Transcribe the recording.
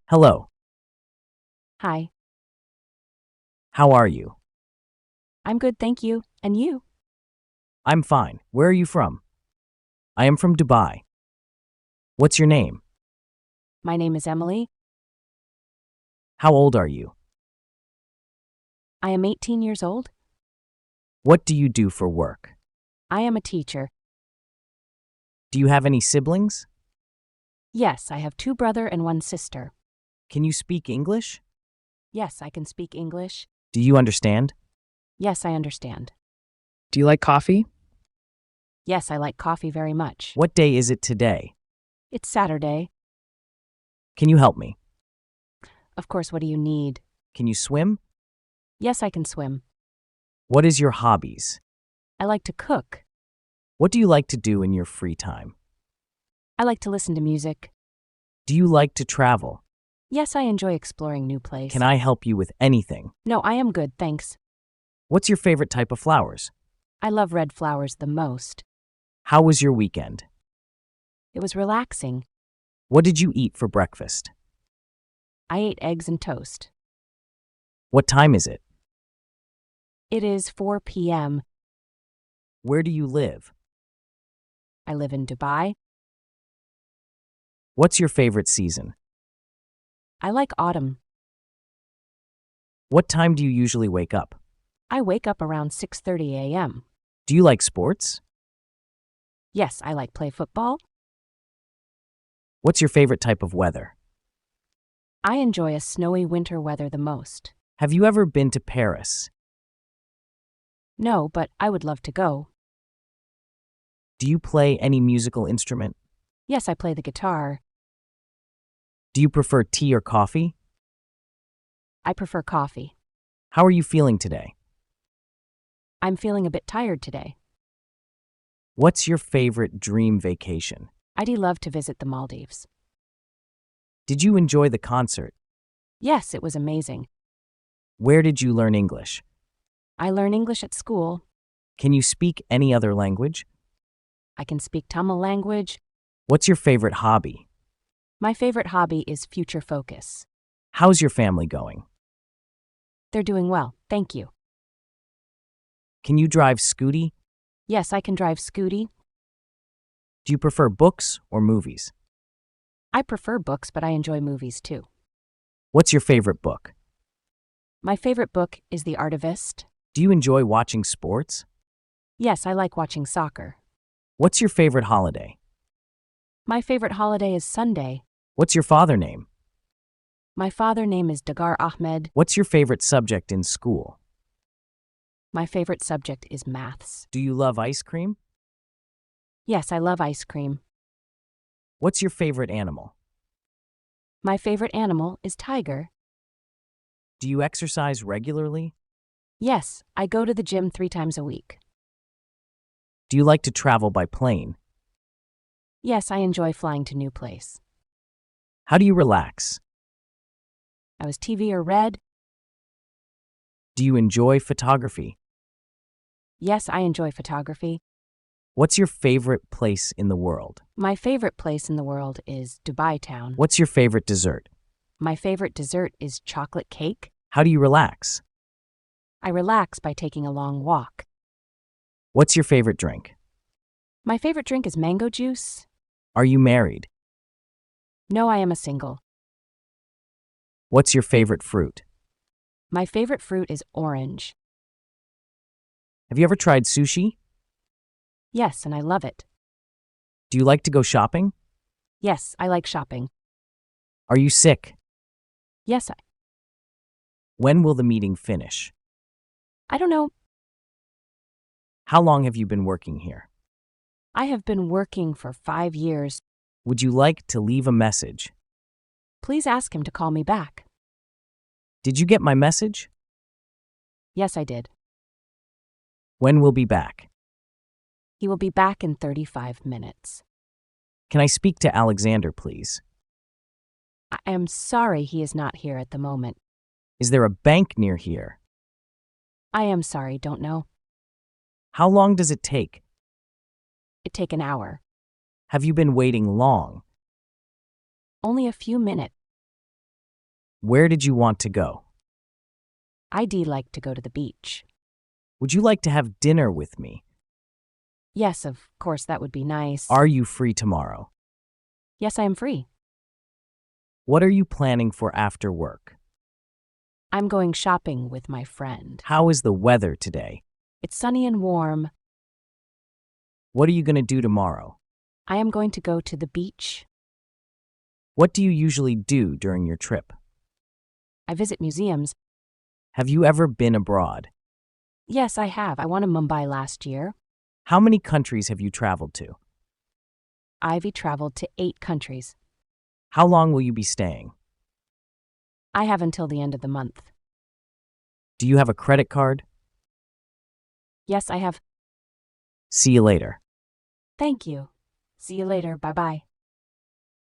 Hello, Hi, how are you? I'm good, thank you. And you? I'm fine. Where are you from? I am from Dubai. What's your name? My name is Emily. How old are you? I am 18 years old. What do you do for work? I am a teacher. Do you have any siblings? Yes, I have two brother and one sister. Can you speak English? Yes, I can speak English. Do you understand? Yes, I understand. Do you like coffee? Yes, I like coffee very much. What day is it today? It's Saturday. Can you help me? Of course, what do you need? Can you swim? Yes, I can swim. What is your hobbies? I like to cook. What do you like to do in your free time? I like to listen to music. Do you like to travel? Yes, I enjoy exploring new places. Can I help you with anything? No, I am good, thanks. What's your favorite type of flowers? I love red flowers the most. How was your weekend? It was relaxing. What did you eat for breakfast? I ate eggs and toast. What time is it? It is 4 p.m. Where do you live? I live in Dubai. What's your favorite season? I like autumn. What time do you usually wake up? I wake up around 6:30 a.m. Do you like sports? Yes, I like play football. What's your favorite type of weather? I enjoy a snowy winter weather the most. Have you ever been to Paris? No, but I would love to go. Do you play any musical instrument? Yes, I play the guitar. Do you prefer tea or coffee? I prefer coffee. How are you feeling today? I'm feeling a bit tired today. What's your favorite dream vacation? I'd love to visit the Maldives. Did you enjoy the concert? Yes, it was amazing. Where did you learn English? I learn English at school. Can you speak any other language? I can speak Tamil language. What's your favorite hobby? My favorite hobby is future focus. How's your family going? They're doing well, thank you. Can you drive Scooty? Yes, I can drive Scooty. Do you prefer books or movies? I prefer books, but I enjoy movies too. What's your favorite book? My favorite book is The Artivist. Do you enjoy watching sports? Yes, I like watching soccer. What's your favorite holiday? My favorite holiday is Sunday. What's your father name? My father name is Dagar Ahmed. What's your favorite subject in school? My favorite subject is maths. Do you love ice cream? Yes, I love ice cream. What's your favorite animal? My favorite animal is tiger. Do you exercise regularly? Yes, I go to the gym 3 times a week. Do you like to travel by plane? Yes, I enjoy flying to new place. How do you relax? I was TV or read. Do you enjoy photography? Yes, I enjoy photography. What's your favorite place in the world? My favorite place in the world is Dubai town. What's your favorite dessert? My favorite dessert is chocolate cake. How do you relax? I relax by taking a long walk. What's your favorite drink? My favorite drink is mango juice. Are you married? No, I am a single. What's your favorite fruit? My favorite fruit is orange. Have you ever tried sushi? Yes, and I love it. Do you like to go shopping? Yes, I like shopping. Are you sick? Yes, When will the meeting finish? I don't know. How long have you been working here? I have been working for 5 years. Would you like to leave a message? Please ask him to call me back. Did you get my message? Yes, I did. When will be back? He will be back in 35 minutes. Can I speak to Alexander, please? I am sorry he is not here at the moment. Is there a bank near here? I am sorry, don't know. How long does it take? It take an hour. Have you been waiting long? Only a few minutes. Where did you want to go? I'd like to go to the beach. Would you like to have dinner with me? Yes, of course, that would be nice. Are you free tomorrow? Yes, I am free. What are you planning for after work? I'm going shopping with my friend. How is the weather today? It's sunny and warm. What are you going to do tomorrow? I am going to go to the beach. What do you usually do during your trip? I visit museums. Have you ever been abroad? Yes, I have. I went to Mumbai last year. How many countries have you traveled to? Ivy traveled to 8 countries. How long will you be staying? I have until the end of the month. Do you have a credit card? Yes, I have. See you later. Thank you. See you later. Bye-bye.